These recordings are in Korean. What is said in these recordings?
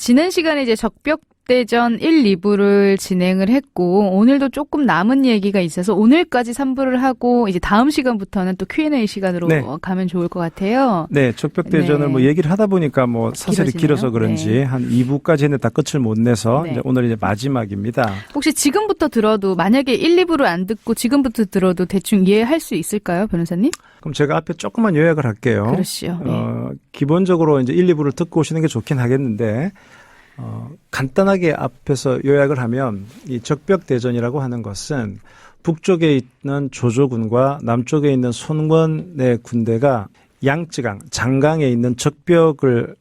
지난 시간에 이제 적벽대전 1, 2부를 진행을 했고 오늘도 조금 남은 얘기가 있어서 오늘까지 3부를 하고 이제 다음 시간부터는 또 Q&A 시간으로 네. 가면 좋을 것 같아요. 네, 적벽대전을 네. 뭐 얘기를 하다 보니까 뭐 사설이 길어지네요. 길어서 그런지 네. 한 2부까지 했는데 다 끝을 못 내서 네. 이제 오늘 이제 마지막입니다. 혹시 지금부터 들어도 만약에 1, 2부를 안 듣고 지금부터 들어도 대충 이해할 수 있을까요, 변호사님? 그럼 제가 앞에 조금만 요약을 할게요. 그러시죠. 네. 기본적으로 이제 1, 2부를 듣고 오시는 게 좋긴 하겠는데, 간단하게 앞에서 요약을 하면 이 적벽대전이라고 하는 것은 북쪽에 있는 조조군과 남쪽에 있는 손권의 군대가 양쯔강, 장강에 있는 적벽에서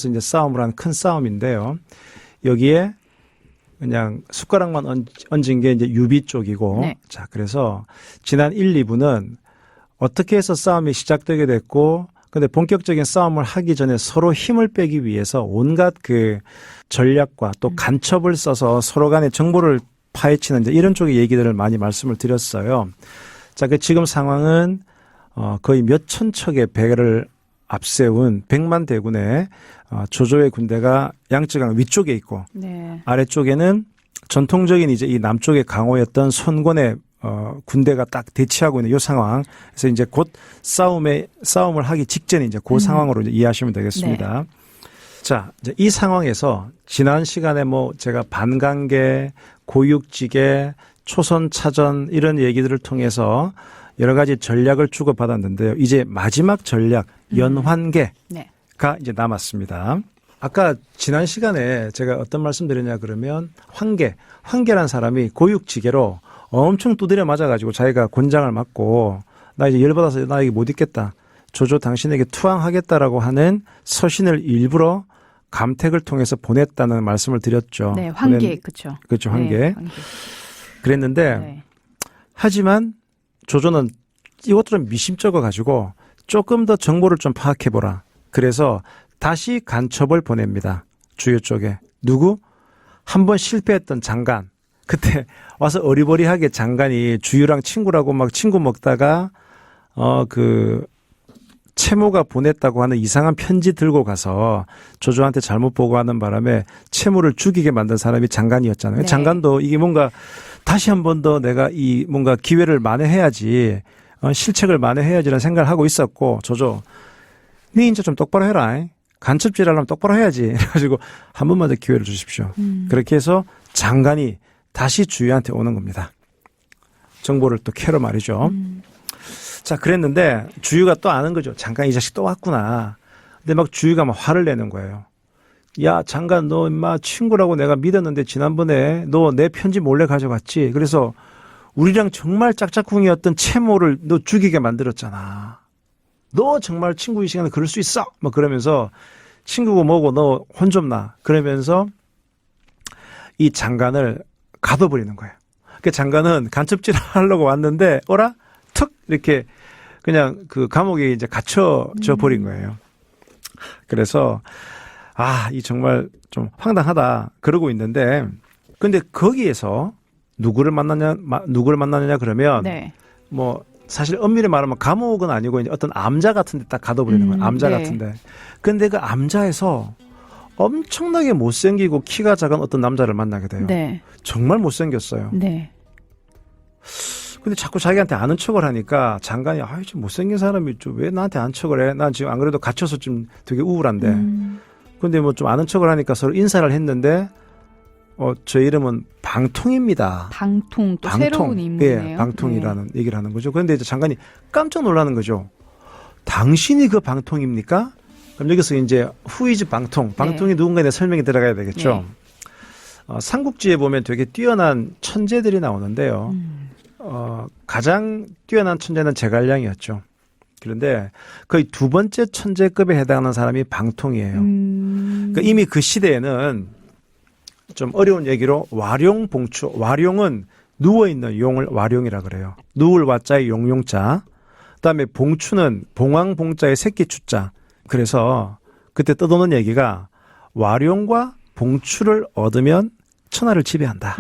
이제 싸움을 한 큰 싸움인데요. 여기에 그냥 숟가락만 얹은 게 이제 유비 쪽이고, 네. 자, 그래서 지난 1, 2부는 어떻게 해서 싸움이 시작되게 됐고, 근데 본격적인 싸움을 하기 전에 서로 힘을 빼기 위해서 온갖 그 전략과 또 간첩을 써서 서로 간의 정보를 파헤치는 이제 이런 쪽의 얘기들을 많이 말씀을 드렸어요. 자, 그 지금 상황은 거의 몇천 척의 배를 앞세운 100만 대군의 조조의 군대가 양쯔강 위쪽에 있고 네. 아래쪽에는 전통적인 이제 이 남쪽의 강호였던 손권의 군대가 딱 대치하고 있는 이 상황. 그래서 이제 곧 싸움을 하기 직전에 이제 그 상황으로 이제 이해하시면 되겠습니다. 네. 자, 이제 이 상황에서 지난 시간에 뭐 제가 반강계, 고육지계, 초선차전 이런 얘기들을 통해서 여러 가지 전략을 주고받았는데요. 이제 마지막 전략, 연환계가 네. 이제 남았습니다. 아까 지난 시간에 제가 어떤 말씀 드렸냐 그러면 황계란 사람이 고육지계로 엄청 두드려 맞아가지고 자기가 곤장을 맞고 나 이제 열받아서 나 이게 못 있겠다. 조조 당신에게 투항하겠다라고 하는 서신을 일부러 감택을 통해서 보냈다는 말씀을 드렸죠. 네, 황계, 그렇죠. 그렇죠, 황계. 네, 황계. 그랬는데 네. 하지만 조조는 이것들은 미심쩍어 가지고 조금 더 정보를 좀 파악해보라. 그래서 다시 간첩을 보냅니다. 주요 쪽에. 누구? 한번 실패했던 장관. 그때 와서 어리버리하게 장관이 주유랑 친구라고 막 친구 먹다가 채무가 보냈다고 하는 이상한 편지 들고 가서 조조한테 잘못 보고하는 바람에 채무를 죽이게 만든 사람이 장관이었잖아요. 네. 장관도 이게 뭔가 다시 한 번 더 내가 이 뭔가 기회를 만회해야지, 실책을 만회해야지라는 생각을 하고 있었고, 조조, 네 인자 좀 똑바로 해라. 간첩질 하려면 똑바로 해야지. 그래가지고 한 번만 더 기회를 주십시오. 그렇게 해서 장관이 다시 주유한테 오는 겁니다. 정보를 또 캐러 말이죠. 자, 그랬는데 주유가 또 아는 거죠. 장관 이 자식 또 왔구나. 근데 막 주유가 막 화를 내는 거예요. 야, 장관 너 인마 친구라고 내가 믿었는데 지난번에 너 내 편지 몰래 가져갔지. 그래서 우리랑 정말 짝짝꿍이었던 채모를 너 죽이게 만들었잖아. 너 정말 친구인 시간에 그럴 수 있어. 막 그러면서 친구고 뭐고 너 혼 좀 나. 그러면서 이 장관을 가둬버리는 거예요. 그 장관은 간첩질 하려고 왔는데 어라? 툭 이렇게 그냥 그 감옥에 이제 갇혀져 버린 거예요. 그래서 이 정말 좀 황당하다 그러고 있는데 근데 거기에서 누구를 만나느냐 그러면 네. 뭐 사실 엄밀히 말하면 감옥은 아니고 이제 어떤 암자 같은 데 딱 가둬버리는 거예요. 암자 네. 같은데. 근데 그 암자에서 엄청나게 못생기고 키가 작은 어떤 남자를 만나게 돼요. 네. 정말 못생겼어요. 네. 근데 자꾸 자기한테 아는 척을 하니까 장관이 좀 못생긴 사람이 좀 왜 나한테 아는 척을 해? 난 지금 안 그래도 갇혀서 좀 되게 우울한데. 근데 뭐 좀 아는 척을 하니까 서로 인사를 했는데 저 이름은 방통입니다. 방통, 또 새로운 인물이네요. 예, 방통이라는 얘기를 하는 거죠. 그런데 이제 장관이 깜짝 놀라는 거죠. 당신이 그 방통입니까? 그럼 여기서 이제 후이즈 방통이 누군가에 대해 설명이 들어가야 되겠죠. 삼국지에 보면 되게 뛰어난 천재들이 나오는데요. 가장 뛰어난 천재는 제갈량이었죠. 그런데 거의 두 번째 천재급에 해당하는 사람이 방통이에요. 그러니까 이미 그 시대에는 좀 어려운 얘기로 와룡봉추. 와룡은 누워있는 용을 와룡이라 그래요. 누울 와자의 용용자. 그다음에 봉추는 봉황봉자의 새끼추자. 그래서 그때 떠도는 얘기가 와룡과 봉추를 얻으면 천하를 지배한다.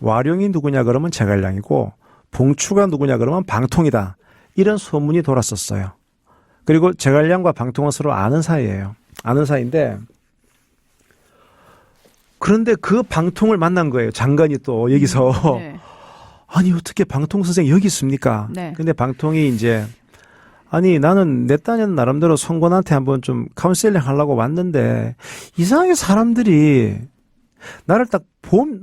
와룡이 누구냐 그러면 제갈량이고 봉추가 누구냐 그러면 방통이다. 이런 소문이 돌았었어요. 그리고 제갈량과 방통은 서로 아는 사이예요. 아는 사이인데 그런데 그 방통을 만난 거예요. 장관이 또 여기서. 네. 아니 어떻게 방통 선생 여기 있습니까? 네. 근데 방통이 이제 아니 나는 내 딴에는 나름대로 성권한테 한번 좀 카운셀링 하려고 왔는데 이상하게 사람들이 나를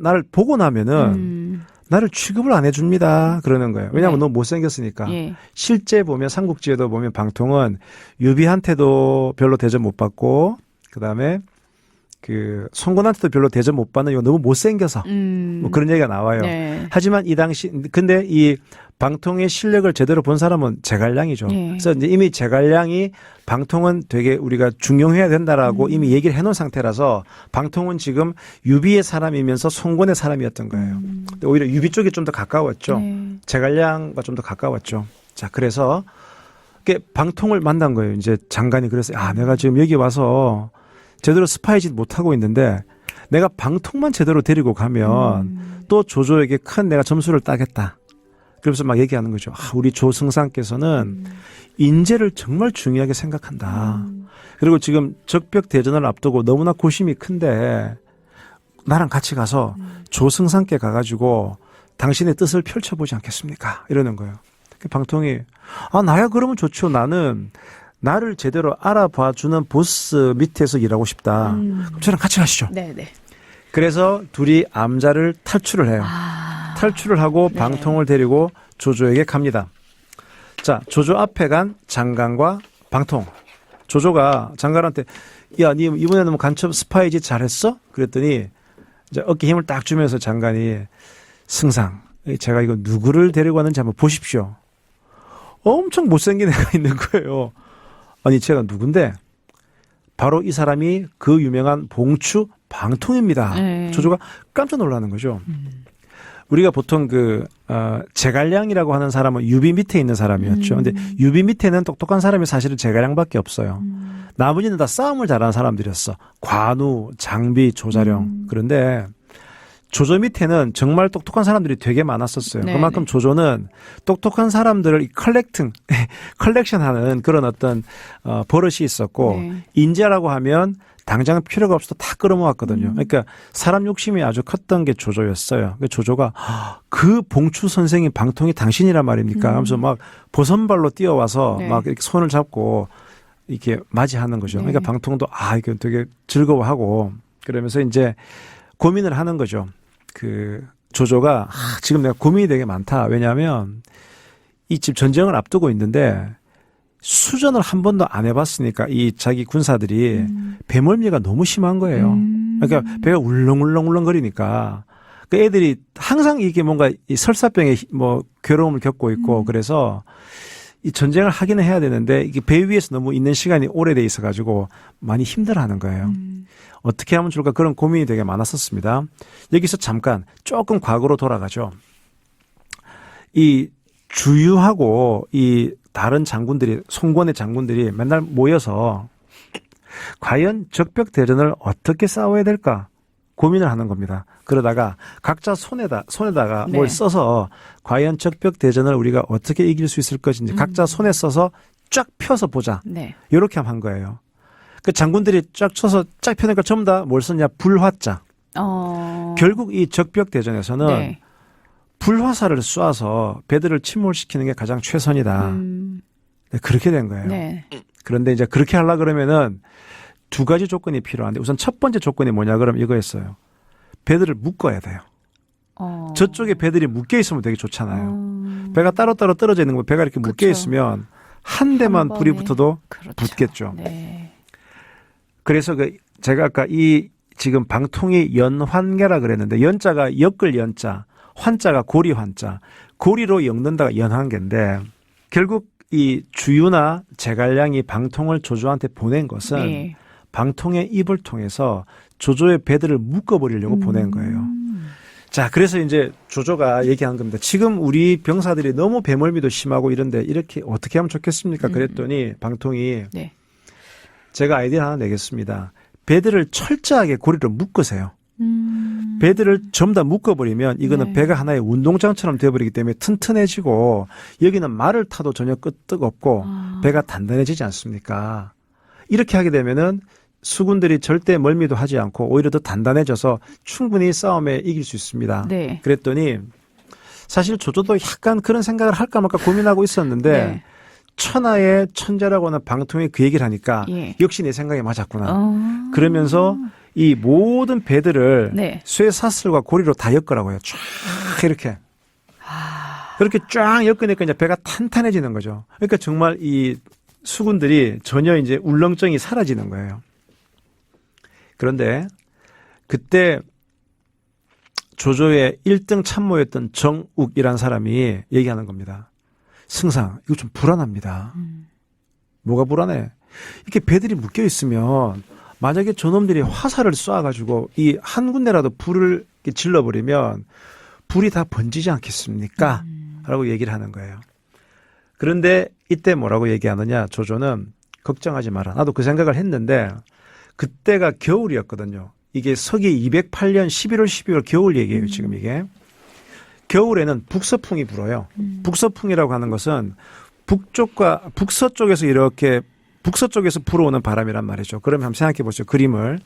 나를 보고 나면은 나를 취급을 안 해줍니다. 그러는 거예요. 왜냐하면 네. 너무 못생겼으니까. 예. 실제 보면 삼국지에도 보면 방통은 유비한테도 별로 대접 못 받고 그다음에 그 송건한테도 별로 대접 못 받는 이거 너무 못생겨서 뭐 그런 얘기가 나와요. 네. 하지만 이 당시 근데 이 방통의 실력을 제대로 본 사람은 제갈량이죠. 예. 그래서 이제 이미 제갈량이 방통은 되게 우리가 중용해야 된다라고 이미 얘기를 해놓은 상태라서 방통은 지금 유비의 사람이면서 송건의 사람이었던 거예요. 근데 오히려 유비 쪽이 좀 더 가까웠죠. 네. 제갈량과 좀 더 가까웠죠. 자, 그래서 방통을 만난 거예요. 이제 장관이 그래서 내가 지금 여기 와서 제대로 스파이짓 못하고 있는데 내가 방통만 제대로 데리고 가면 또 조조에게 큰 내가 점수를 따겠다. 그러면서 막 얘기하는 거죠. 우리 조승상께서는 인재를 정말 중요하게 생각한다. 그리고 지금 적벽 대전을 앞두고 너무나 고심이 큰데 나랑 같이 가서 조승상께 가가지고 당신의 뜻을 펼쳐보지 않겠습니까? 이러는 거예요. 방통이 나야 그러면 좋죠. 나는 나를 제대로 알아봐주는 보스 밑에서 일하고 싶다. 그럼 저랑 같이 가시죠. 네. 그래서 둘이 암자를 탈출을 해요. 탈출을 하고 네. 방통을 데리고 조조에게 갑니다. 자, 조조 앞에 간 장관과 방통. 조조가 장관한테 야, 니 이번에는 뭐 간첩 스파이짓 잘했어? 그랬더니 이제 어깨 힘을 딱 주면서 장관이 승상, 제가 이거 누구를 데리고 왔는지 한번 보십시오. 엄청 못생긴 애가 있는 거예요. 아니, 제가 누군데? 바로 이 사람이 그 유명한 봉추 방통입니다. 네. 조조가 깜짝 놀라는 거죠. 우리가 보통 제갈량이라고 하는 사람은 유비 밑에 있는 사람이었죠. 근데 유비 밑에는 똑똑한 사람이 사실은 제갈량밖에 없어요. 나머지는 다 싸움을 잘하는 사람들이었어. 관우, 장비, 조자룡. 그런데 조조 밑에는 정말 똑똑한 사람들이 되게 많았었어요. 네네. 그만큼 조조는 똑똑한 사람들을 컬렉션하는 그런 어떤 버릇이 있었고 네. 인재라고 하면 당장 필요가 없어도 다 끌어모았거든요. 그러니까 사람 욕심이 아주 컸던 게 조조였어요. 조조가 그 봉추 선생이 방통이 당신이란 말입니까? 하면서 막 보선발로 뛰어와서 네. 막 이렇게 손을 잡고 이렇게 맞이하는 거죠. 네. 그러니까 방통도 이거 되게 즐거워하고 그러면서 이제 고민을 하는 거죠. 그 조조가 지금 내가 고민이 되게 많다. 왜냐하면 이 집 전쟁을 앞두고 있는데 수전을 한 번도 안 해봤으니까 이 자기 군사들이 배멀미가 너무 심한 거예요. 그러니까 배가 울렁울렁 거리니까 그 애들이 항상 이게 뭔가 이 설사병에 뭐 괴로움을 겪고 있고 그래서 이 전쟁을 하기는 해야 되는데 이게 배 위에서 너무 있는 시간이 오래돼 있어가지고 많이 힘들어하는 거예요. 어떻게 하면 좋을까 그런 고민이 되게 많았었습니다. 여기서 잠깐 조금 과거로 돌아가죠. 이 주유하고 이 다른 장군들이 송권의 장군들이 맨날 모여서 과연 적벽 대전을 어떻게 싸워야 될까 고민을 하는 겁니다. 그러다가 각자 손에다가 네. 뭘 써서 과연 적벽 대전을 우리가 어떻게 이길 수 있을 것인지 각자 손에 써서 쫙 펴서 보자. 네. 이렇게 한 거예요. 그 장군들이 쫙 쳐서 쫙 펴니까 전부 다 뭘 썼냐? 불화자. 결국 이 적벽 대전에서는 네. 불화살을 쏴서 배들을 침몰시키는 게 가장 최선이다. 네, 그렇게 된 거예요. 네. 그런데 이제 그렇게 하려 그러면은 두 가지 조건이 필요한데 우선 첫 번째 조건이 뭐냐 그러면 이거였어요. 배들을 묶어야 돼요. 저쪽에 배들이 묶여 있으면 되게 좋잖아요. 배가 따로따로 떨어져 있는 거 배가 이렇게 묶여 그쵸. 있으면 한 대만 한 불이 번에. 붙어도 그렇죠. 붙겠죠. 네. 그래서 제가 아까 이 지금 방통이 연환계라 그랬는데 연자가 엮을 연자, 환자가 고리 환자, 고리로 엮는다가 연환계인데 결국 이 주유나 제갈량이 방통을 조조한테 보낸 것은 네. 방통의 입을 통해서 조조의 배들을 묶어버리려고 보낸 거예요. 자, 그래서 이제 조조가 얘기한 겁니다. 지금 우리 병사들이 너무 배멀미도 심하고 이런데 이렇게 어떻게 하면 좋겠습니까? 그랬더니 방통이 네. 제가 아이디어 하나 내겠습니다. 배들을 철저하게 고리로 묶으세요. 배들을 전부 다 묶어버리면 이거는 네. 배가 하나의 운동장처럼 되어버리기 때문에 튼튼해지고 여기는 말을 타도 전혀 끄떡 없고 배가 단단해지지 않습니까? 이렇게 하게 되면은 수군들이 절대 멀미도 하지 않고 오히려 더 단단해져서 충분히 싸움에 이길 수 있습니다. 네. 그랬더니 사실 조조도 약간 그런 생각을 할까 말까 고민하고 있었는데 네. 천하의 천재라고 하는 방통이 그 얘기를 하니까 예. 역시 내 생각이 맞았구나. 그러면서 이 모든 배들을 네. 쇠사슬과 고리로 다 엮으라고요. 쫙 이렇게. 그렇게 쫙 엮으니까 이제 배가 탄탄해지는 거죠. 그러니까 정말 이 수군들이 전혀 이제 울렁증이 사라지는 거예요. 그런데 그때 조조의 1등 참모였던 정욱이라는 사람이 얘기하는 겁니다. 승상, 이거 좀 불안합니다. 뭐가 불안해? 이렇게 배들이 묶여 있으면 만약에 저놈들이 화살을 쏴가지고 이 한 군데라도 불을 이렇게 질러버리면 불이 다 번지지 않겠습니까? 라고 얘기를 하는 거예요. 그런데 이때 뭐라고 얘기하느냐? 조조는 걱정하지 마라. 나도 그 생각을 했는데 그때가 겨울이었거든요. 이게 서기 208년 11월 12월 겨울 얘기예요. 지금 이게. 겨울에는 북서풍이 불어요. 북서풍이라고 하는 것은 북서쪽에서 이렇게 북서쪽에서 불어오는 바람이란 말이죠. 그러면 한번 생각해 보세요. 그림을.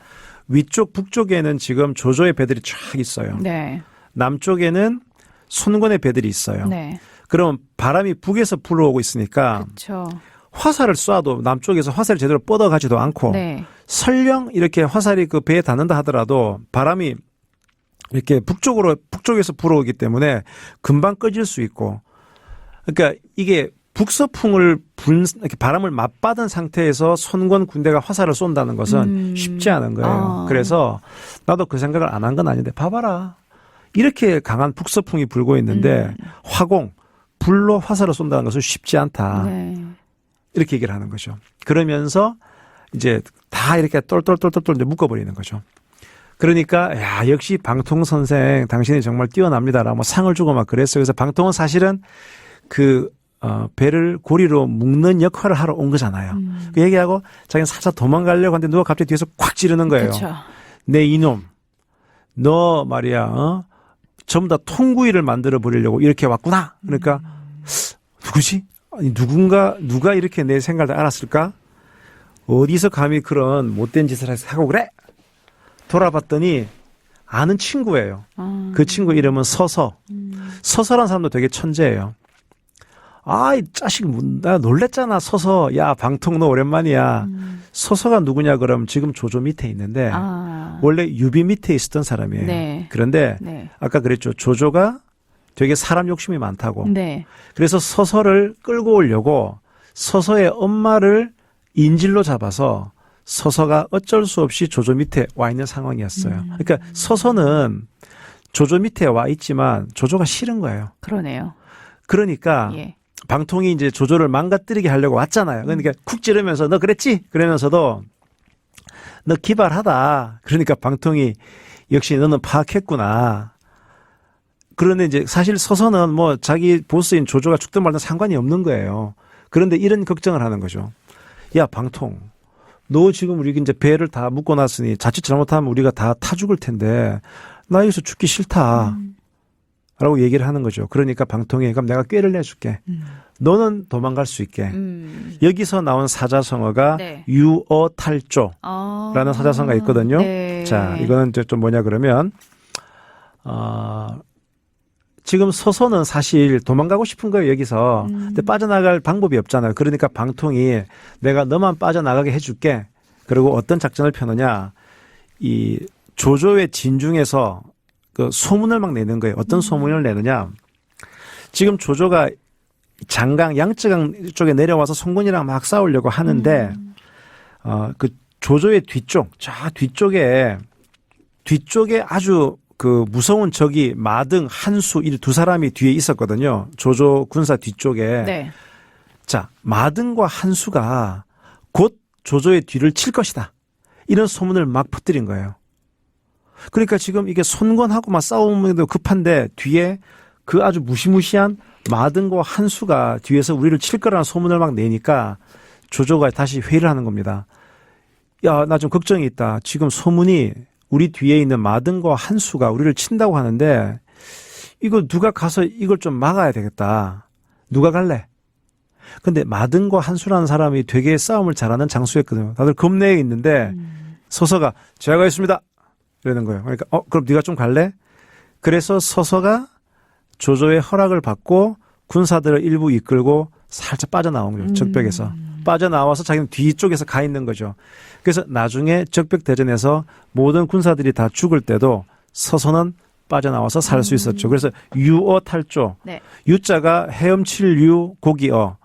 위쪽 북쪽에는 지금 조조의 배들이 쫙 있어요. 네. 남쪽에는 손권의 배들이 있어요. 네. 그럼 바람이 북에서 불어오고 있으니까 그렇죠. 화살을 쏴도 남쪽에서 화살이 제대로 뻗어가지도 않고 네. 설령 이렇게 화살이 그 배에 닿는다 하더라도 바람이 이렇게 북쪽에서 불어오기 때문에 금방 꺼질 수 있고, 그러니까 이게 북서풍을 이렇게 바람을 맞받은 상태에서 손권 군대가 화살을 쏜다는 것은 쉽지 않은 거예요. 그래서 나도 그 생각을 안 한 건 아닌데 봐봐라. 이렇게 강한 북서풍이 불고 있는데 화공, 불로 화살을 쏜다는 것은 쉽지 않다. 네. 이렇게 얘기를 하는 거죠. 그러면서 이제 다 이렇게 똘똘똘똘 이제 묶어버리는 거죠. 그러니까 야 역시 방통 선생 당신이 정말 뛰어납니다라고 뭐 상을 주고 막 그랬어요. 그래서 방통은 사실은 그 배를 고리로 묶는 역할을 하러 온 거잖아요. 그 얘기하고 자기는 살짝 도망가려고 하는데 누가 갑자기 뒤에서 콱 찌르는 거예요. 그렇죠. 내 이놈, 너 말이야, 전부 다 통구이를 만들어 버리려고 이렇게 왔구나. 그러니까 누구지? 아니 누가 이렇게 내 생각을 알았을까? 어디서 감히 그런 못된 짓을 하고 그래? 돌아봤더니 아는 친구예요. 그 친구 이름은 서서. 서서란 사람도 되게 천재예요. 아, 이 자식, 나 놀랬잖아, 서서. 야, 방통 너 오랜만이야. 서서가 누구냐, 그럼 지금 조조 밑에 있는데, 원래 유비 밑에 있었던 사람이에요. 네. 그런데, 네. 아까 그랬죠. 조조가 되게 사람 욕심이 많다고. 네. 그래서 서서를 끌고 오려고 서서의 엄마를 인질로 잡아서 서서가 어쩔 수 없이 조조 밑에 와 있는 상황이었어요. 그러니까 서서는 조조 밑에 와 있지만 조조가 싫은 거예요. 그러네요. 그러니까 예. 방통이 이제 조조를 망가뜨리게 하려고 왔잖아요. 그러니까 쿡 찌르면서 너 그랬지? 그러면서도 너 기발하다. 그러니까 방통이 역시 너는 파악했구나. 그런데 이제 사실 서서는 뭐 자기 보스인 조조가 죽든 말든 상관이 없는 거예요. 그런데 이런 걱정을 하는 거죠. 야, 방통. 너 지금 우리 이제 배를 다 묶어놨으니 자칫 잘못하면 우리가 다 타 죽을 텐데 나 여기서 죽기 싫다. 라고 얘기를 하는 거죠. 그러니까 방통이 그럼 내가 꾀를 내줄게. 너는 도망갈 수 있게. 여기서 나온 사자성어가 네. 유어탈조라는 사자성어가 있거든요. 네. 자, 이거는 좀 뭐냐 그러면 지금 서서는 사실 도망가고 싶은 거예요, 여기서. 근데 빠져나갈 방법이 없잖아요. 그러니까 방통이 내가 너만 빠져나가게 해줄게. 그리고 어떤 작전을 펴느냐. 이 조조의 진중에서 그 소문을 막 내는 거예요. 어떤 소문을 내느냐. 지금 조조가 장강, 양쯔강 쪽에 내려와서 송군이랑 막 싸우려고 하는데, 그 조조의 뒤쪽, 뒤쪽에 아주 그 무서운 적이 마등, 한수 이 두 사람이 뒤에 있었거든요. 조조 군사 뒤쪽에. 네. 자, 마등과 한수가 곧 조조의 뒤를 칠 것이다. 이런 소문을 막 퍼뜨린 거예요. 그러니까 지금 이게 손권하고 막 싸움에도 급한데 뒤에 그 아주 무시무시한 마등과 한수가 뒤에서 우리를 칠 거라는 소문을 막 내니까 조조가 다시 회의를 하는 겁니다. 야, 나 좀 걱정이 있다. 지금 소문이 우리 뒤에 있는 마등과 한수가 우리를 친다고 하는데 이거 누가 가서 이걸 좀 막아야 되겠다. 누가 갈래? 근데 마등과 한수라는 사람이 되게 싸움을 잘하는 장수였거든요. 다들 겁내에 있는데 서서가 제가 가겠습니다. 이러는 거예요. 그러니까 그럼 네가 좀 갈래? 그래서 서서가 조조의 허락을 받고 군사들을 일부 이끌고 살짝 빠져나온 거죠. 적벽에서. 빠져나와서 자기는 뒤쪽에서 가 있는 거죠. 그래서 나중에 적벽 대전에서 모든 군사들이 다 죽을 때도 서서는 빠져나와서 살 수 있었죠. 그래서 유어 탈조. 네. 유자가 헤엄칠 유, 고기어.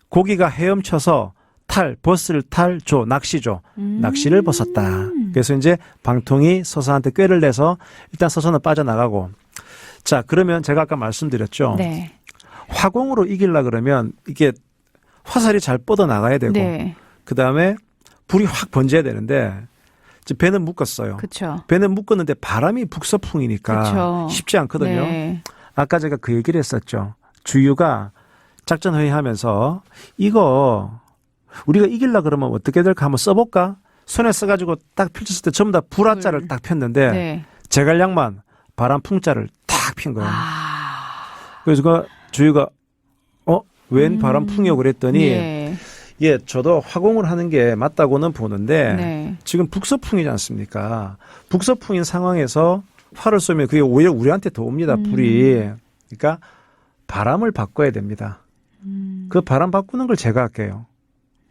고기가 헤엄쳐서 탈, 벗을 탈, 조, 낚시죠. 낚시를 벗었다. 그래서 이제 방통이 서서한테 꾀를 내서 일단 서서는 빠져나가고. 자, 그러면 제가 아까 말씀드렸죠. 네. 화공으로 이기려 그러면 이게 화살이 잘 뻗어나가야 되고 네. 그다음에 불이 확 번져야 되는데 이제 배는 묶었어요. 그렇죠. 배는 묶었는데 바람이 북서풍이니까 그쵸. 쉽지 않거든요. 네. 아까 제가 그 얘기를 했었죠. 주유가 작전 회의하면서 이거 우리가 이기려 그러면 어떻게 될까 한번 써볼까? 손에 써가지고 딱 펼쳤을 때 전부 다 불화자를 딱 폈는데 네. 제갈량만 바람 풍자를 딱 핀 거예요. 그래서 그 주유가 웬 바람 풍이요 그랬더니 네. 예, 저도 화공을 하는 게 맞다고는 보는데 네. 지금 북서풍이지 않습니까? 북서풍인 상황에서 활을 쏘면 그게 오히려 우리한테 더 옵니다. 불이. 그러니까 바람을 바꿔야 됩니다. 그 바람 바꾸는 걸 제가 할게요.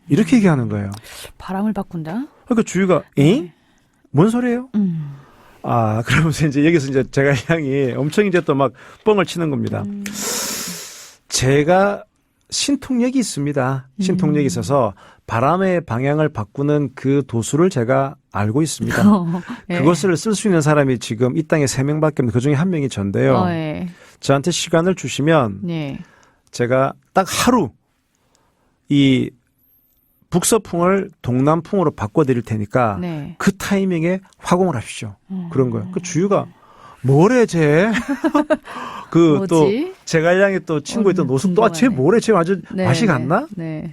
이렇게 얘기하는 거예요. 바람을 바꾼다? 그러니까 주위가 엥? 뭔 소리예요? 그러면서 이제 여기서 이제 제가 향이 엄청 이제 또 막 뻥을 치는 겁니다. 제가 신통력이 있습니다. 신통력이 있어서 바람의 방향을 바꾸는 그 도수를 제가 알고 있습니다. 네. 그것을 쓸 수 있는 사람이 지금 이 땅에 3명밖에 없는데 그중에 1명이 전데요. 네. 저한테 시간을 주시면 네. 제가 딱 하루 이 북서풍을 동남풍으로 바꿔드릴 테니까 네. 그 타이밍에 화공을 하십시오. 그런 거예요. 그 주유가 뭐래 쟤? 그 또 뭐지? 제갈량이 또 친구 있던 노숙 또 쟤 뭐래 쟤 완전 네, 맛이 갔나? 네.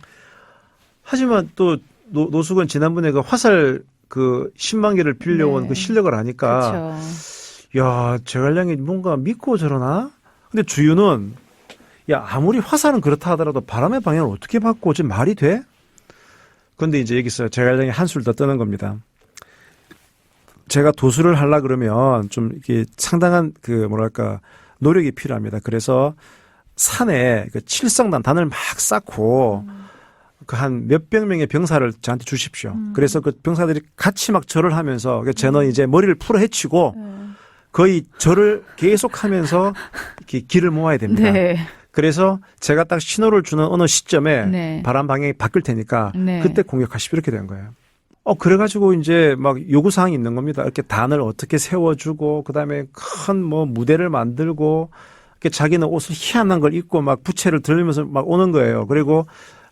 하지만 또 노숙은 지난번에 그 화살 그 10만 개를 빌려온 네. 그 실력을 아니까 그렇죠. 야 제갈량이 뭔가 믿고 저러나? 근데 주유는 야 아무리 화살은 그렇다 하더라도 바람의 방향을 어떻게 바꿔? 지금 말이 돼? 근데 이제 여기서 제갈량이 한술 더 뜨는 겁니다. 제가 도수를 하려 그러면 좀 이게 상당한 그 뭐랄까 노력이 필요합니다. 그래서 산에 그 칠성단 단을 막 쌓고 그 한 몇백 명의 병사를 저한테 주십시오. 그래서 그 병사들이 같이 막 절을 하면서 저는 이제 머리를 풀어 헤치고 거의 절을 계속하면서 이렇게 기를 모아야 됩니다. 네. 그래서 제가 딱 신호를 주는 어느 시점에 네. 바람 방향이 바뀔 테니까 네. 그때 공격하십시오. 이렇게 된 거예요. 그래가지고 이제 막 요구사항이 있는 겁니다. 이렇게 단을 어떻게 세워주고, 그 다음에 큰 뭐 무대를 만들고, 이렇게 자기는 옷을 희한한 걸 입고 막 부채를 들면서 막 오는 거예요. 그리고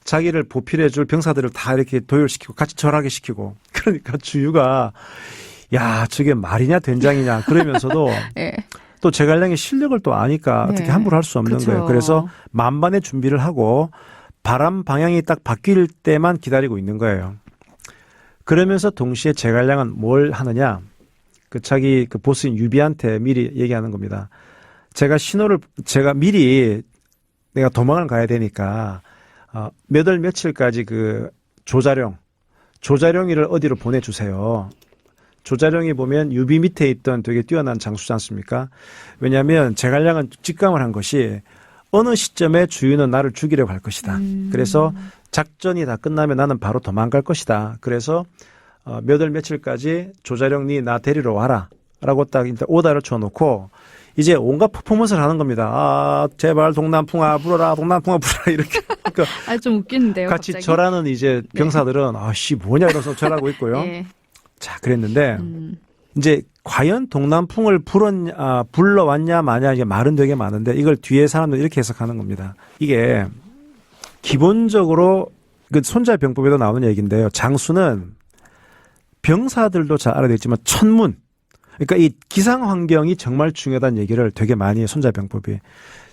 자기를 보필해줄 병사들을 다 이렇게 도열시키고 같이 절하게 시키고. 그러니까 주유가, 야, 저게 말이냐 된장이냐 그러면서도 네. 또 제갈량의 실력을 또 아니까 어떻게 네. 함부로 할 수 없는 그쵸. 거예요. 그래서 만반의 준비를 하고 바람 방향이 딱 바뀔 때만 기다리고 있는 거예요. 그러면서 동시에 제갈량은 뭘 하느냐? 그 자기 그 보스인 유비한테 미리 얘기하는 겁니다. 제가 미리 내가 도망을 가야 되니까 몇 월 며칠까지 그 조자룡이를 어디로 보내주세요. 조자룡이 보면 유비 밑에 있던 되게 뛰어난 장수지 않습니까? 왜냐하면 제갈량은 직감을 한 것이 어느 시점에 주유는 나를 죽이려고 할 것이다. 그래서 작전이 다 끝나면 나는 바로 도망갈 것이다. 그래서 몇 월 며칠까지 조자룡 니 나 데리러 와라 라고 딱 오다를 쳐놓고 이제 온갖 퍼포먼스를 하는 겁니다. 제발 동남풍아 불어라 동남풍아 불어라 이렇게 그러니까 좀 웃기는데요. 같이 갑자기? 절하는 이제 병사들은 뭐냐 이러면서 절하고 있고요. 네. 자 그랬는데 이제 과연 동남풍을 불러왔냐 마냐 이게 말은 되게 많은데 이걸 뒤에 사람들 이렇게 해석하는 겁니다. 이게 기본적으로 그 손자병법에도 나오는 얘기인데요. 장수는 병사들도 잘 알아야 되지만 천문 그러니까 이 기상 환경이 정말 중요하다는 얘기를 되게 많이 해요. 손자병법이.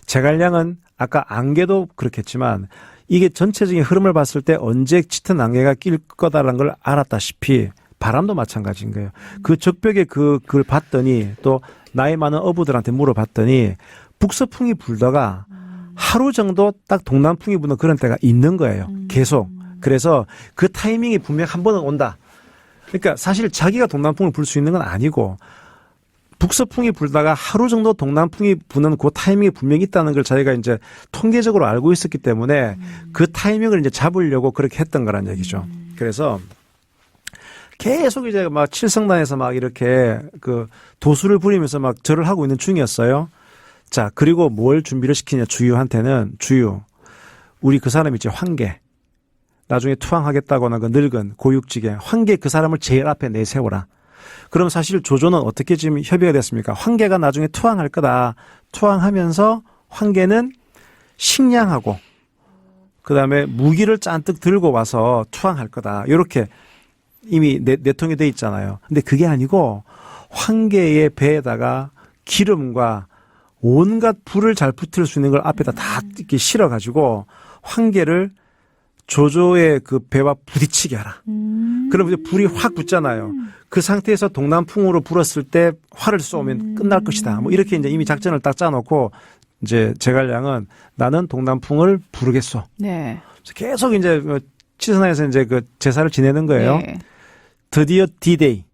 제갈량은 아까 안개도 그렇겠지만 이게 전체적인 흐름을 봤을 때 언제 짙은 안개가 낄 거다라는 걸 알았다시피 바람도 마찬가지인 거예요. 그 적벽에 그걸 봤더니 또 나이 많은 어부들한테 물어봤더니 북서풍이 불다가 하루 정도 딱 동남풍이 부는 그런 때가 있는 거예요. 계속. 그래서 그 타이밍이 분명 한 번은 온다. 그러니까 사실 자기가 동남풍을 불 수 있는 건 아니고 북서풍이 불다가 하루 정도 동남풍이 부는 그 타이밍이 분명히 있다는 걸 자기가 이제 통계적으로 알고 있었기 때문에 그 타이밍을 이제 잡으려고 그렇게 했던 거란 얘기죠. 그래서 계속 이제 막 칠성단에서 막 이렇게 그 도수를 부리면서 막 절을 하고 있는 중이었어요. 자, 그리고 뭘 준비를 시키냐, 주유한테는 주유. 우리 그 사람 있지, 황계. 나중에 투항하겠다거나 그 늙은 고육지게 황계 그 사람을 제일 앞에 내세워라. 그럼 사실 조조는 어떻게 지금 협의가 됐습니까? 황계가 나중에 투항할 거다. 투항하면서 황계는 식량하고 그다음에 무기를 잔뜩 들고 와서 투항할 거다. 이렇게 이미 내통이 돼 있잖아요. 근데 그게 아니고 황계의 배에다가 기름과 온갖 불을 잘 붙일 수 있는 걸 앞에다 다 이렇게 실어가지고 황계를 조조의 그 배와 부딪히게 하라. 그럼 이제 불이 확 붙잖아요. 그 상태에서 동남풍으로 불었을 때 활을 쏘면 끝날 것이다. 뭐 이렇게 이제 이미 작전을 딱 짜놓고 이제 제갈량은 나는 동남풍을 부르겠소. 네. 그래서 계속 이제 치선하에서 이제 그 제사를 지내는 거예요. 네. 드디어 D-Day.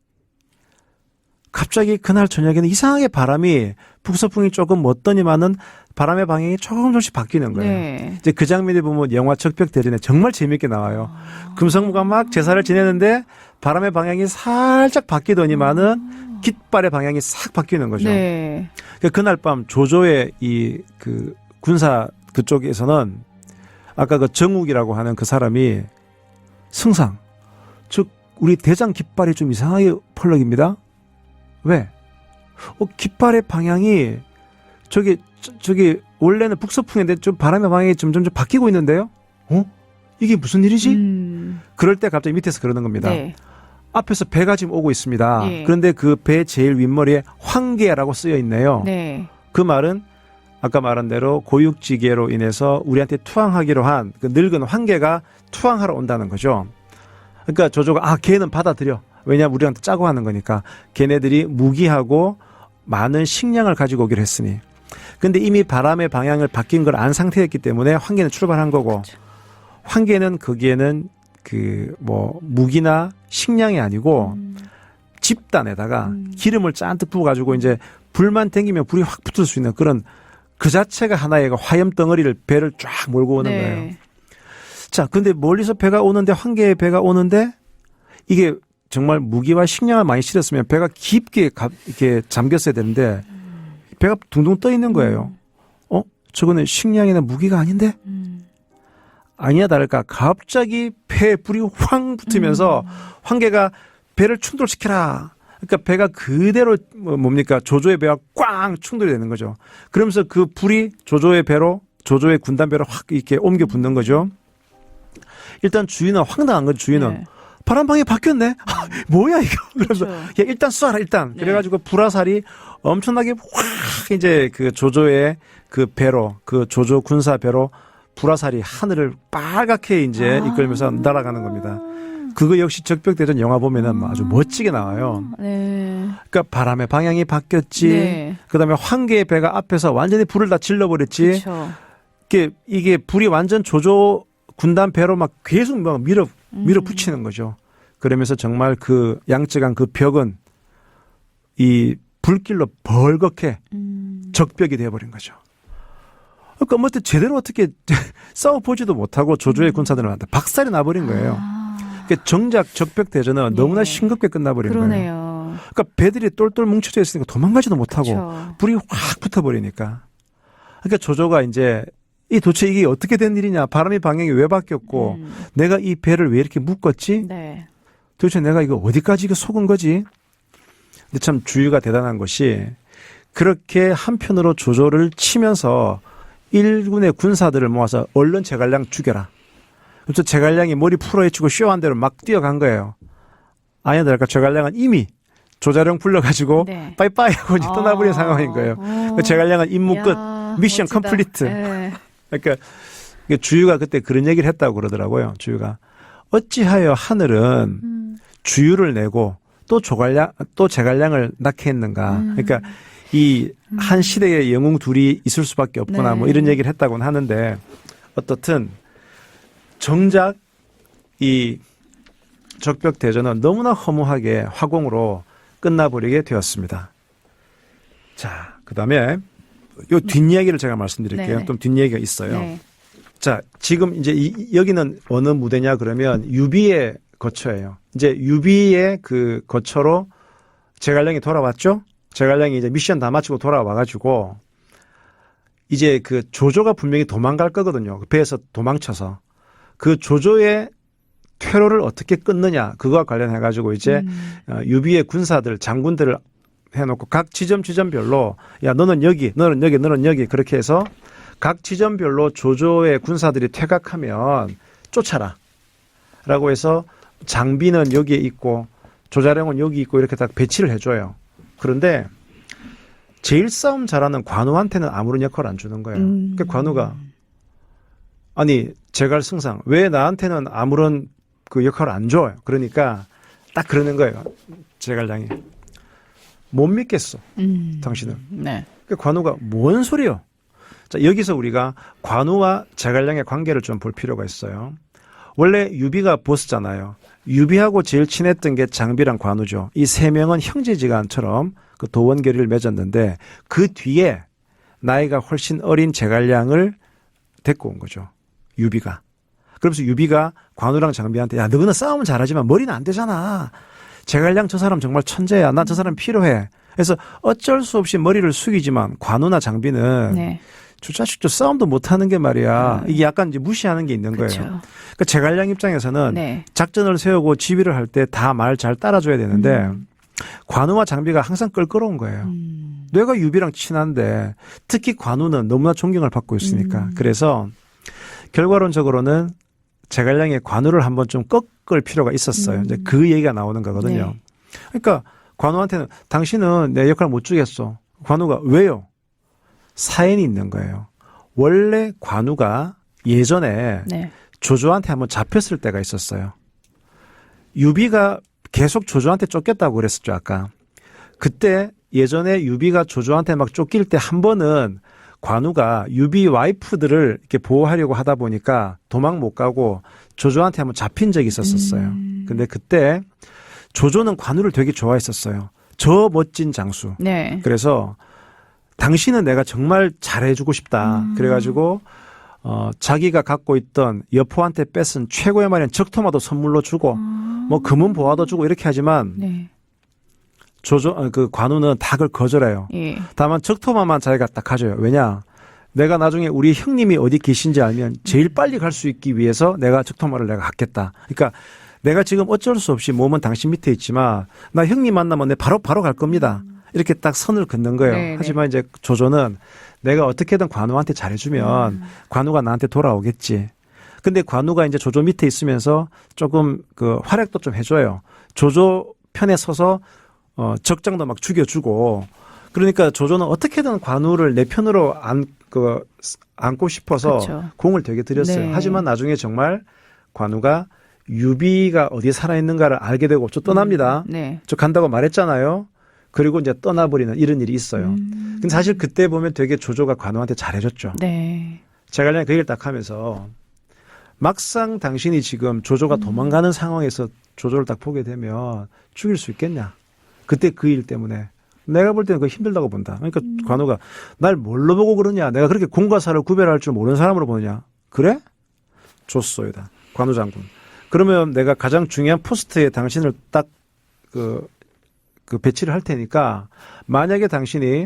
갑자기 그날 저녁에는 이상하게 바람이 북서풍이 조금 멎더니만은 바람의 방향이 조금씩 바뀌는 거예요. 네. 이제 그 장면이 보면 영화 적벽대전에 정말 재밌게 나와요. 금성무가 막 제사를 지내는데 바람의 방향이 살짝 바뀌더니만은 깃발의 방향이 싹 바뀌는 거죠. 네. 그날 밤 조조의 이 그 군사 그쪽에서는 아까 그 정욱이라고 하는 그 사람이 승상, 즉 우리 대장 깃발이 좀 이상하게 펄럭입니다. 왜? 깃발의 방향이 저기 원래는 북서풍인데 좀 바람의 방향이 점점 바뀌고 있는데요. 이게 무슨 일이지? 그럴 때 갑자기 밑에서 그러는 겁니다. 네. 앞에서 배가 지금 오고 있습니다. 예. 그런데 그 배 제일 윗머리에 황계라고 쓰여 있네요. 네. 그 말은 아까 말한 대로 고육지계로 인해서 우리한테 투항하기로 한 그 늙은 황계가 투항하러 온다는 거죠. 그러니까 조조가 걔는 받아들여. 왜냐하면 우리한테 짜고 하는 거니까. 걔네들이 무기하고 많은 식량을 가지고 오기로 했으니. 근데 이미 바람의 방향을 바뀐 걸 안 상태였기 때문에 황계는 출발한 거고, 황계는 거기에는 그 뭐 무기나 식량이 아니고 집단에다가 기름을 잔뜩 부어가지고 이제 불만 땡기면 불이 확 붙을 수 있는 그런 그 자체가 하나의 화염 덩어리를 배를 쫙 몰고 오는 네. 거예요. 자, 근데 멀리서 배가 오는데 황계의 배가 오는데 이게 정말 무기와 식량을 많이 실었으면 배가 깊게 이렇게 잠겼어야 되는데 배가 둥둥 떠 있는 거예요. 저거는 식량이나 무기가 아닌데? 아니야 다를까 갑자기 배에 불이 황 붙으면서 황계가 배를 충돌시켜라. 그러니까 배가 그대로 뭡니까 조조의 배와 꽝 충돌이 되는 거죠. 그러면서 그 불이 조조의 배로 조조의 군단 배로 확 이렇게 옮겨 붙는 거죠. 일단 주인은 황당한 거죠. 주인은 네. 바람방이 바뀌었네. 뭐야 이거. 그래서 그렇죠. 야, 일단 쏴라 일단. 네. 그래가지고 불화살이 엄청나게 확 이제 그 조조의 그 배로 그 조조 군사 배로 불화살이 하늘을 빨갛게 이제 이끌면서 날아가는 겁니다. 그거 역시 적벽대전 영화 보면은 아주 멋지게 나와요. 네. 그러니까 바람의 방향이 바뀌었지. 네. 그다음에 황계의 배가 앞에서 완전히 불을 다 질러버렸지. 그렇죠. 이게 불이 완전 조조 군단 배로 막 계속 막 밀어붙이는 거죠. 그러면서 정말 그 양측한 그 벽은 이 불길로 벌겋게 적벽이 되어버린 거죠. 그러니까 뭐 제대로 어떻게 싸워보지도 못하고 조조의 군사들은 박살이 나버린 거예요. 그러니까 정작 적벽 대전은 너무나 싱겁게 끝나버린 거예요. 그러네요. 그러니까 배들이 똘똘 뭉쳐져 있으니까 도망가지도 못하고 그렇죠. 불이 확 붙어버리니까. 그러니까 조조가 이제 도대체 이게 어떻게 된 일이냐. 바람의 방향이 왜 바뀌었고 내가 이 배를 왜 이렇게 묶었지? 네. 도대체 내가 이거 어디까지 이거 속은 거지? 근데 참 주유가 대단한 것이 그렇게 한편으로 조조를 치면서 일군의 군사들을 모아서 얼른 제갈량 죽여라. 그래서 제갈량이 머리 풀어헤치고 쇼한 대로 막 뛰어간 거예요. 아니야 다를까 제갈량은 이미 조자룡 불러가지고 네. 빠이빠이 하고 이제 떠나버린 상황인 거예요. 제갈량은 임무 끝. 미션 멋지다. 컴플리트. 네. 그러니까 주유가 그때 그런 얘기를 했다고 그러더라고요. 주유가 어찌하여 하늘은 주유를 내고 또 제갈량을 낳게 했는가. 그러니까 이 한 시대의 영웅 둘이 있을 수밖에 없구나. 네. 뭐 이런 얘기를 했다고는 하는데 어떻든 정작 이 적벽 대전은 너무나 허무하게 화공으로 끝나버리게 되었습니다. 자, 그다음에 요 뒷이야기를 제가 말씀드릴게요. 네. 좀 뒷이야기가 있어요. 네. 자, 지금 이제 여기는 어느 무대냐 그러면 유비의 거처예요. 이제 유비의 그 거처로 제갈량이 돌아왔죠? 제갈량이 이제 미션 다 마치고 돌아와가지고 이제 그 조조가 분명히 도망갈 거거든요. 그 배에서 도망쳐서. 그 조조의 퇴로를 어떻게 끊느냐 그거와 관련해가지고 이제 유비의 군사들, 장군들을 해놓고 각 지점별로 야 너는 여기, 너는 여기, 너는 여기 그렇게 해서 각 지점별로 조조의 군사들이 퇴각하면 쫓아라 라고 해서 장비는 여기에 있고 조자룡은 여기 있고 이렇게 딱 배치를 해줘요. 그런데 제일 싸움 잘하는 관우한테는 아무런 역할을 안 주는 거예요. 그러니까 관우가 아니 제갈 승상 왜 나한테는 아무런 그 역할을 안 줘요. 그러니까 딱 그러는 거예요. 제갈량이 못 믿겠어. 당신은. 네. 그러니까 관우가 뭔 소리요? 자, 여기서 우리가 관우와 제갈량의 관계를 좀 볼 필요가 있어요. 원래 유비가 보스잖아요. 유비하고 제일 친했던 게 장비랑 관우죠. 이 세 명은 형제지간처럼 그 도원결의를 맺었는데 그 뒤에 나이가 훨씬 어린 제갈량을 데리고 온 거죠. 유비가. 그러면서 유비가 관우랑 장비한테 야 너는 싸움은 잘하지만 머리는 안 되잖아. 제갈량 저 사람 정말 천재야. 난 저 사람 필요해. 그래서 어쩔 수 없이 머리를 숙이지만 관우나 장비는 네. 저 자식도 싸움도 못하는 게 말이야. 이게 약간 이제 무시하는 게 있는 그쵸. 거예요. 그러니까 제갈량 입장에서는 네. 작전을 세우고 지휘를 할 때 다 말 잘 따라줘야 되는데 관우와 장비가 항상 껄끄러운 거예요. 내가 유비랑 친한데 특히 관우는 너무나 존경을 받고 있으니까. 그래서 결과론적으로는 제갈량의 관우를 한번 좀 꺾을 필요가 있었어요. 이제 그 얘기가 나오는 거거든요. 네. 그러니까 관우한테는 당신은 내 역할 못 주겠어. 관우가 왜요? 사연이 있는 거예요. 원래 관우가 예전에 네. 조조한테 한번 잡혔을 때가 있었어요. 유비가 계속 조조한테 쫓겼다고 그랬었죠, 아까. 그때 예전에 유비가 조조한테 막 쫓길 때 한 번은 관우가 유비 와이프들을 이렇게 보호하려고 하다 보니까 도망 못 가고 조조한테 한번 잡힌 적이 있었어요. 근데 그때 조조는 관우를 되게 좋아했었어요. 저 멋진 장수. 네. 그래서 당신은 내가 정말 잘해주고 싶다. 그래가지고 자기가 갖고 있던 여포한테 뺏은 최고의 말인 적토마도 선물로 주고 뭐 금은 보화도 주고 이렇게 하지만 네. 그 관우는 다 그걸 거절해요. 예. 다만 적토마만 자기가 딱 가져요. 왜냐? 내가 나중에 우리 형님이 어디 계신지 알면 제일 빨리 갈 수 있기 위해서 내가 적토마를 내가 갖겠다. 그러니까 내가 지금 어쩔 수 없이 몸은 당신 밑에 있지만 나 형님 만나면 내 바로 갈 겁니다. 이렇게 딱 선을 긋는 거예요. 네네. 하지만 이제 조조는 내가 어떻게든 관우한테 잘해주면 관우가 나한테 돌아오겠지. 근데 관우가 이제 조조 밑에 있으면서 조금 그 활약도 좀 해줘요. 조조 편에 서서 적장도 막 죽여주고. 그러니까 조조는 어떻게든 관우를 내 편으로 안고 싶어서 그렇죠. 공을 되게 들였어요. 네. 하지만 나중에 정말 관우가 유비가 어디에 살아있는가를 알게 되고 저 떠납니다. 네. 저 간다고 말했잖아요. 그리고 이제 떠나버리는 이런 일이 있어요. 근데 사실 그때 보면 되게 조조가 관우한테 잘해줬죠. 네. 제갈량이 그 얘기를 딱 하면서 막상 당신이 지금 조조가 도망가는 상황에서 조조를 딱 보게 되면 죽일 수 있겠냐. 그때 그 일 때문에. 내가 볼 때는 그거 힘들다고 본다. 그러니까 관우가 날 뭘로 보고 그러냐. 내가 그렇게 공과 사를 구별할 줄 모르는 사람으로 보느냐. 그래? 좋소이다. 관우 장군. 그러면 내가 가장 중요한 포스트에 당신을 딱 그 배치를 할 테니까 만약에 당신이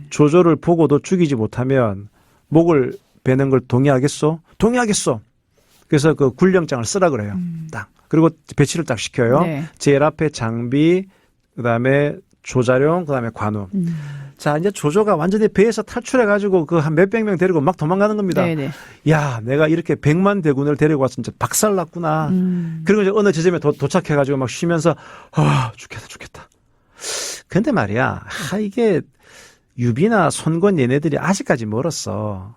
조조를 보고도 죽이지 못하면 목을 베는 걸 동의하겠소? 동의하겠소. 그래서 그 굴령장을 쓰라 그래요. 딱. 그리고 배치를 딱 시켜요. 네. 제일 앞에 장비, 그다음에 조자룡, 그다음에 관우. 자, 이제 조조가 완전히 배에서 탈출해가지고 그 한 몇백 명 데리고 막 도망가는 겁니다. 네네. 야, 내가 이렇게 100만 대군을 데리고 왔으면 진짜 박살났구나. 그리고 이제 어느 지점에 도착해가지고 막 쉬면서 죽겠다. 근데 말이야, 이게 유비나 손권 얘네들이 아직까지 멀었어.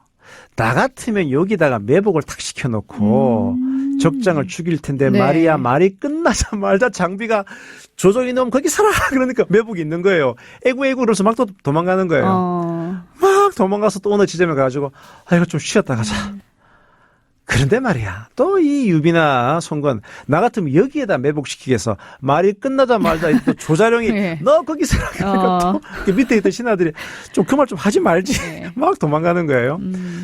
나 같으면 여기다가 매복을 탁 시켜놓고 적장을 죽일 텐데 네. 말이야, 말이 끝나자마자 장비가 조조 이놈 거기 살아. 그러니까 매복이 있는 거예요. 애구 그러면서 막 또 도망가는 거예요. 막 도망가서 또 어느 지점에 가가지고 이거 좀 쉬었다 가자. 그런데 말이야. 또 이 유비나 손건 나 같으면 여기에다 매복시키겠어. 말이 끝나자마자 또 조자룡이 네. 너 거기서 또 밑에 있던 신하들이 좀 그 말 좀 하지 말지. 네. 막 도망가는 거예요.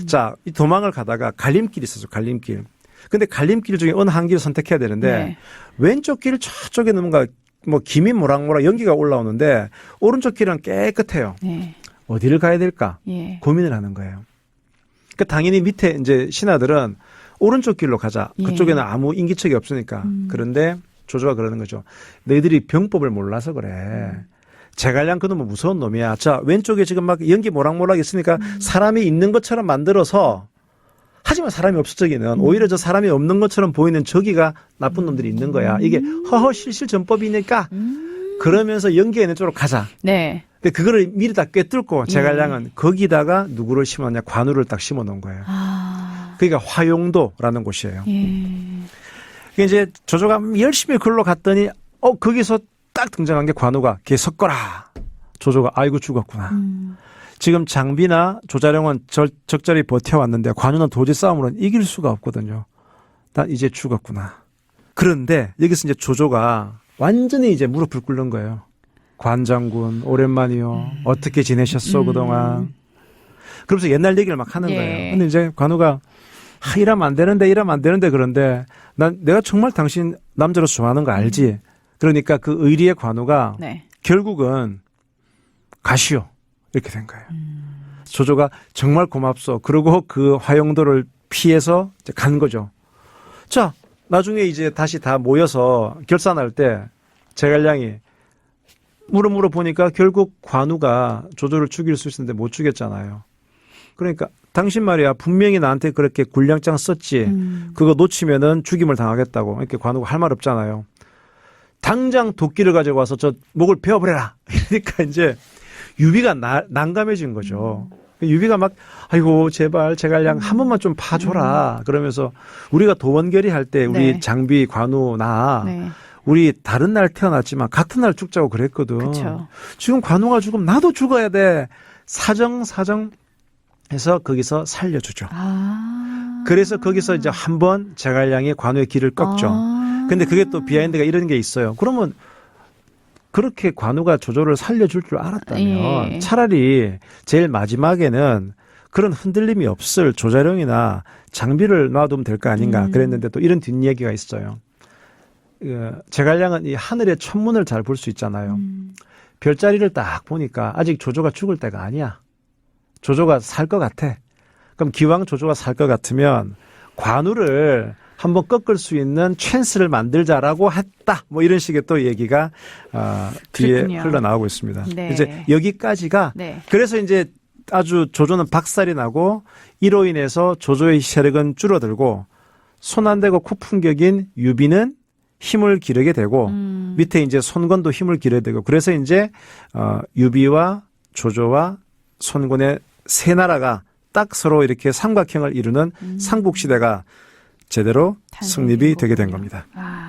자, 이 도망을 가다가 갈림길이 있었죠. 갈림길. 근데 갈림길 중에 어느 한 길을 선택해야 되는데 네. 왼쪽 길 저쪽에는 뭔가 뭐 김이 모락모락 연기가 올라오는데 오른쪽 길은 깨끗해요. 네. 어디를 가야 될까? 예. 고민을 하는 거예요. 그러니까 당연히 밑에 이제 신하들은 오른쪽 길로 가자. 예. 그쪽에는 아무 인기척이 없으니까. 그런데 조조가 그러는 거죠. 너희들이 병법을 몰라서 그래. 제갈량 그놈은 무서운 놈이야. 자, 왼쪽에 지금 막 연기 모락모락 있으니까 사람이 있는 것처럼 만들어서 하지만 사람이 없을 적에는 오히려 저 사람이 없는 것처럼 보이는 저기가 나쁜 놈들이 있는 거야. 이게 허허실실 전법이니까 그러면서 연기가 있는 쪽으로 가자. 네. 근데 그거를 미리 다 꿰뚫고 제갈량은 거기다가 누구를 심었냐 관우를 딱 심어 놓은 거예요. 아. 그러니까 화용도라는 곳이에요. 예. 그게 이제 조조가 열심히 글로 갔더니 거기서 딱 등장한 게 관우가 걔 섞어라. 조조가 아이고 죽었구나. 지금 장비나 조자룡은 적절히 버텨왔는데 관우는 도저히 싸움으로는 이길 수가 없거든요. 난 이제 죽었구나. 그런데 여기서 이제 조조가 완전히 이제 무릎을 꿇는 거예요. 관장군 오랜만이요. 어떻게 지내셨어 그동안. 그러면서 옛날 얘기를 막 하는 예. 거예요. 근데 이제 관우가 이러면 안 되는데 그런데 내가 정말 당신 남자로서 좋아하는 거 알지. 그러니까 그 의리의 관우가 네. 결국은 가시오. 이렇게 된 거예요. 조조가 정말 고맙소. 그리고 그 화용도를 피해서 이제 간 거죠. 자, 나중에 이제 다시 다 모여서 결산할 때 제갈량이 물어 보니까 결국 관우가 조조를 죽일 수 있었는데 못 죽였잖아요. 그러니까 당신 말이야 분명히 나한테 그렇게 군량장 썼지. 그거 놓치면은 죽임을 당하겠다고. 이렇게 관우가 할 말 없잖아요. 당장 도끼를 가지고 와서 저 목을 베어버려라. 그러니까 이제 유비가 난감해진 거죠. 유비가 막 아이고 제발 제갈량 한 번만 좀 파줘라. 그러면서 우리가 도원결의 할 때 우리 네. 장비 관우 나 네. 우리 다른 날 태어났지만 같은 날 죽자고 그랬거든. 그쵸. 지금 관우가 죽으면 나도 죽어야 돼. 사정 해서 거기서 살려주죠. 아. 그래서 거기서 이제 한번 제갈량이 관우의 길을 꺾죠. 아. 근데 그게 또 비하인드가 이런 게 있어요. 그러면 그렇게 관우가 조조를 살려줄 줄 알았다면 예. 차라리 제일 마지막에는 그런 흔들림이 없을 조자룡이나 장비를 놔두면 될 거 아닌가 그랬는데 또 이런 뒷얘기가 있어요. 제갈량은 이 하늘의 천문을 잘 볼 수 있잖아요. 별자리를 딱 보니까 아직 조조가 죽을 때가 아니야. 조조가 살 것 같아. 그럼 기왕 조조가 살 것 같으면 관우를 한번 꺾을 수 있는 찬스를 만들자라고 했다. 뭐 이런 식의 또 얘기가 뒤에 그렇군요. 흘러나오고 있습니다. 네. 이제 여기까지가 네. 그래서 이제 아주 조조는 박살이 나고 이로 인해서 조조의 세력은 줄어들고 손 안 대고 코푼격인 유비는 힘을 기르게 되고 밑에 이제 손건도 힘을 기르게 되고 그래서 이제 유비와 조조와 손건의 세 나라가 딱 서로 이렇게 삼각형을 이루는 삼국시대가 제대로 탄생이 성립이 되게 된 거군요. 겁니다. 아.